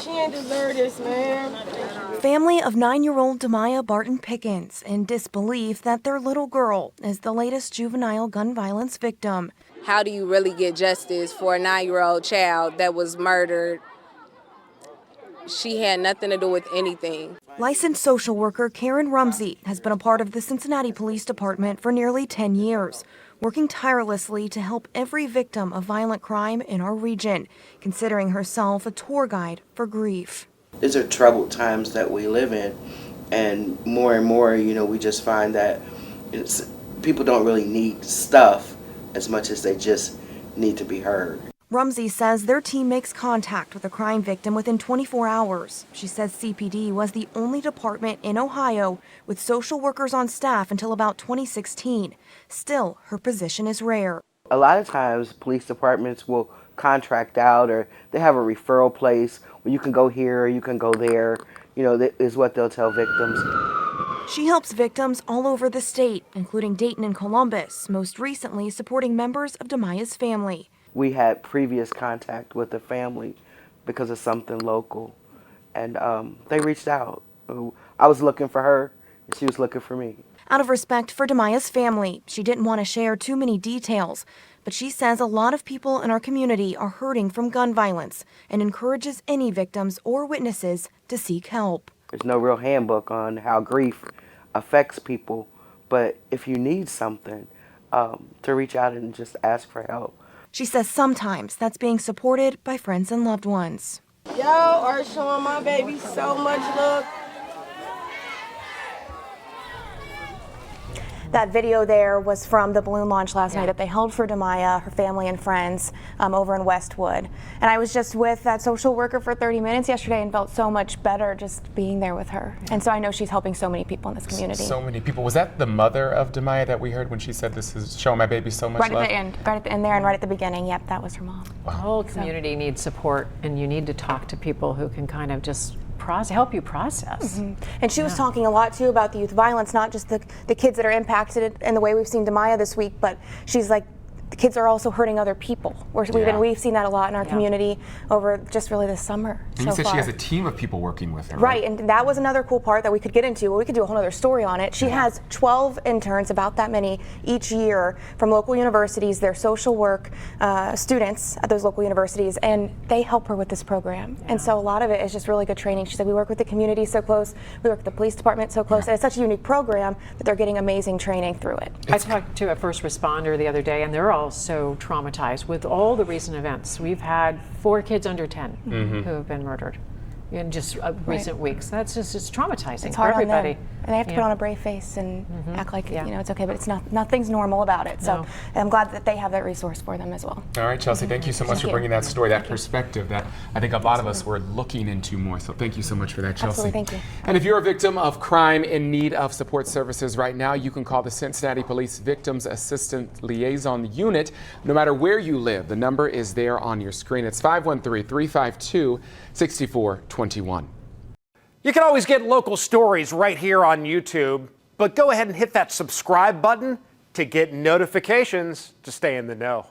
She ain't deserve this, man. Family of 9-year-old Demaya Barton Pickens in disbelief that their little girl is the latest juvenile gun violence victim. How do you really get justice for a 9-year-old child that was murdered? She had nothing to do with anything. Licensed social worker Karen Rumsey has been a part of the Cincinnati Police Department for nearly 10 years, working tirelessly to help every victim of violent crime in our region, considering herself a tour guide for grief. These are troubled times that we live in, and more, we just find that people don't really need stuff as much as they just need to be heard. Rumsey says their team makes contact with a crime victim within 24 hours. She says CPD was the only department in Ohio with social workers on staff until about 2016. Still, her position is rare. A lot of times police departments will contract out, or they have a referral place where you can go here or you can go there, that is what they'll tell victims. She helps victims all over the state, including Dayton and Columbus, most recently supporting members of Demaya's family. We had previous contact with the family because of something local, and they reached out. I was looking for her, and she was looking for me. Out of respect for Demaya's family, she didn't want to share too many details, but she says a lot of people in our community are hurting from gun violence and encourages any victims or witnesses to seek help. There's no real handbook on how grief affects people, but if you need something, to reach out and just ask for help. She says sometimes that's being supported by friends and loved ones. Y'all are showing my baby so much love. That video there was from the balloon launch last night that they held for Demaya, her family and friends over in Westwood. And I was just with that social worker for 30 minutes yesterday and felt so much better just being there with her. And so I know she's helping so many people in this community. So many people. Was that the mother of Demaya that we heard when she said this is showing my baby so much love? Right at the end there and right at the beginning. Yep, that was her mom. Wow. The whole community needs support, and you need to talk to people who can kind of just help you process. Mm-hmm. And she was talking a lot too about the youth violence, not just the kids that are impacted in the way we've seen Demaya this week, but she's like, the kids are also hurting other people. We've seen that a lot in our community over just really this summer. And you said she has a team of people working with her, right? And that was another cool part that we could get into. We could do a whole other story on it. She has 12 interns, about that many each year, from local universities, their social work students at those local universities, and they help her with this program. And so a lot of it is just really good training. She said we work with the community so close, we work with the police department so close, and it's such a unique program that they're getting amazing training through it. I talked to a first responder the other day, and they're all so traumatized with all the recent events. We've had 4 kids under 10 who have been murdered in just recent weeks. That's just traumatizing it's hard for everybody. On them. And they have to put on a brave face and act like it's okay, but it's nothing's normal about it. So I'm glad that they have that resource for them as well. All right, Chelsea, thank you so much for bringing that story, that perspective that I think a lot of us were looking into more. So thank you so much for that, Chelsea. Absolutely, thank you. And if you're a victim of crime in need of support services right now, you can call the Cincinnati Police Victims Assistance Liaison Unit. No matter where you live, the number is there on your screen. It's 513-352-6421. You can always get local stories right here on YouTube, but go ahead and hit that subscribe button to get notifications to stay in the know.